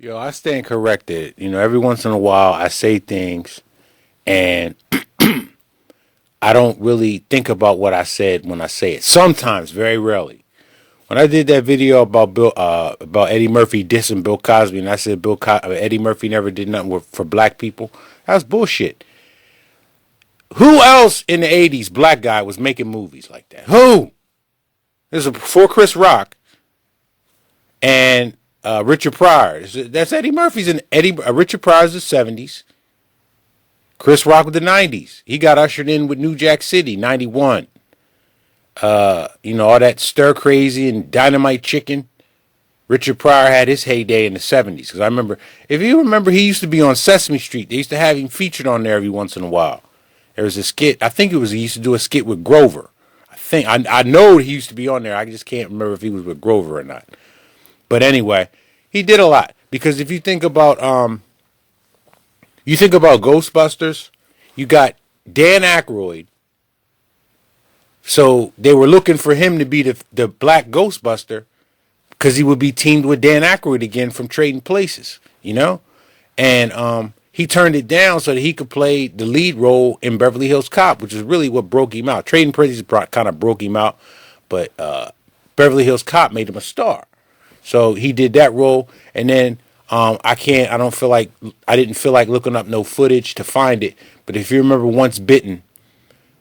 Yo, I stand corrected. Every once in a while I say things and I don't really think about what I said when I say it. Sometimes, very rarely. When I did that video about about Eddie Murphy dissing Bill Cosby, and I said Eddie Murphy never did nothing for black people, that was bullshit. Who else in the '80s, black guy, was making movies like that? Who? This is before Chris Rock and Richard Pryor. That's Eddie Murphy's in Richard Pryor's the '70s. Chris Rock with the '90s. He got ushered in with New Jack City '91. All that stir crazy and dynamite chicken. Richard Pryor had his heyday in the '70s. Because I remember, if you remember, he used to be on Sesame Street. They used to have him featured on there every once in a while. There was a skit. I think he used to do a skit with Grover. I know he used to be on there. I just can't remember if he was with Grover or not. But anyway, he did a lot. Because if you think about Ghostbusters, you got Dan Aykroyd. So they were looking for him to be the black Ghostbuster because he would be teamed with Dan Aykroyd again from Trading Places, And he turned it down so that he could play the lead role in Beverly Hills Cop, which is really what broke him out. Trading Places kind of broke him out, but Beverly Hills Cop made him a star. So he did that role, and then I didn't feel like looking up no footage to find it. But if you remember Once Bitten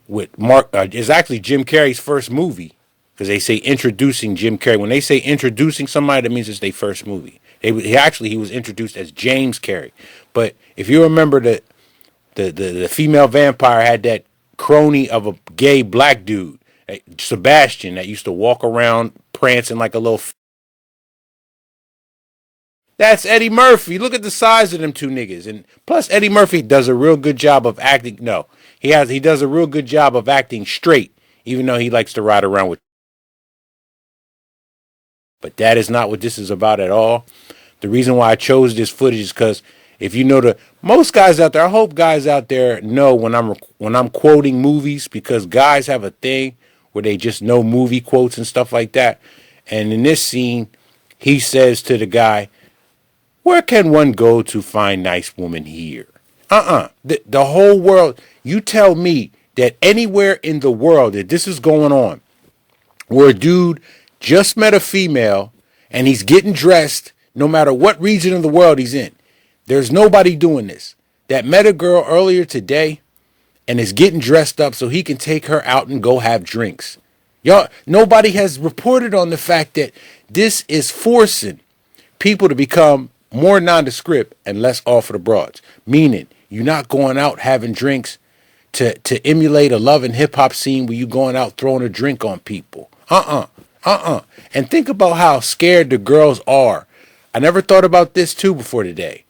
with Mark, it's actually Jim Carrey's first movie, because they say introducing Jim Carrey. When they say introducing somebody, that means it's their first movie. He was introduced as James Carrey. But if you remember the female vampire had that crony of a gay black dude, Sebastian, that used to walk around prancing like a little. That's Eddie Murphy. Look at the size of them two niggas. And plus Eddie Murphy does a real good job of acting. No, he does a real good job of acting straight, even though he likes to ride around with. But that is not what this is about at all. The reason why I chose this footage is because if you know most guys out there, I hope guys out there know when I'm quoting movies, because guys have a thing where they just know movie quotes and stuff like that. And in this scene, he says to the guy, "Where can one go to find nice woman here?" The whole world. You tell me that anywhere in the world that this is going on, where a dude just met a female and he's getting dressed, no matter what region of the world he's in, there's nobody doing this. That met a girl earlier today and is getting dressed up so he can take her out and go have drinks. Y'all, nobody has reported on the fact that this is forcing people to become more nondescript and less all for the broads. Meaning, you're not going out having drinks to emulate a love and hip hop scene where you going out throwing a drink on people. And think about how scared the girls are. I never thought about this too before today.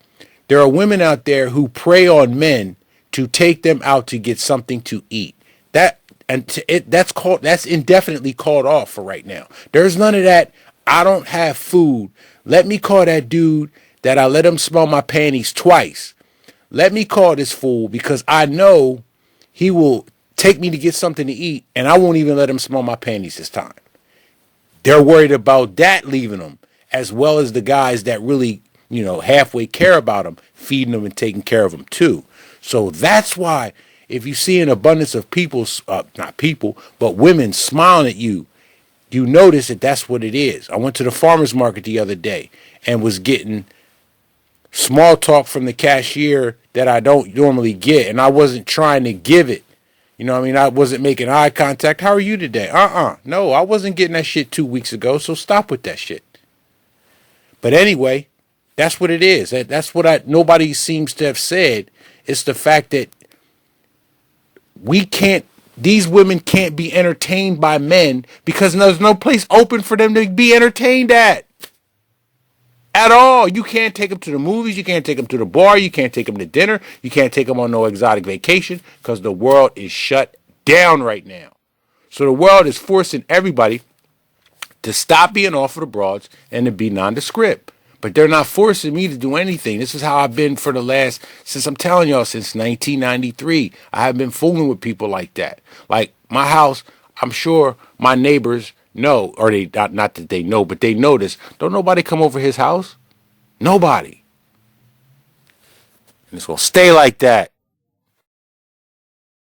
There are women out there who prey on men to take them out to get something to eat. That's indefinitely called off for right now. There's none of that. I don't have food. Let me call that dude that I let him smell my panties twice. Let me call this fool, because I know he will take me to get something to eat, and I won't even let him smell my panties this time. They're worried about that leaving them, as well as the guys that really, halfway care about them, feeding them and taking care of them too. So that's why if you see an abundance of people, not people, but women smiling at you, you notice that that's what it is. I went to the farmer's market the other day and was getting small talk from the cashier that I don't normally get, and I wasn't trying to give it. I wasn't making eye contact. How are you today? No, I wasn't getting that shit 2 weeks ago, so stop with that shit. But anyway, that's what it is. That's what nobody seems to have said. It's the fact that these women can't be entertained by men because there's no place open for them to be entertained at all. You can't take them to the movies. You can't take them to the bar. You can't take them to dinner. You can't take them on no exotic vacation because the world is shut down right now. So the world is forcing everybody to stop being off of the broads and to be nondescript. But they're not forcing me to do anything. This is how I've been since I'm telling y'all, since 1993. I have been fooling with people like that. Like my house, I'm sure my neighbors know, or they not that they know, but they notice. Don't nobody come over his house? Nobody. And it's gonna stay like that.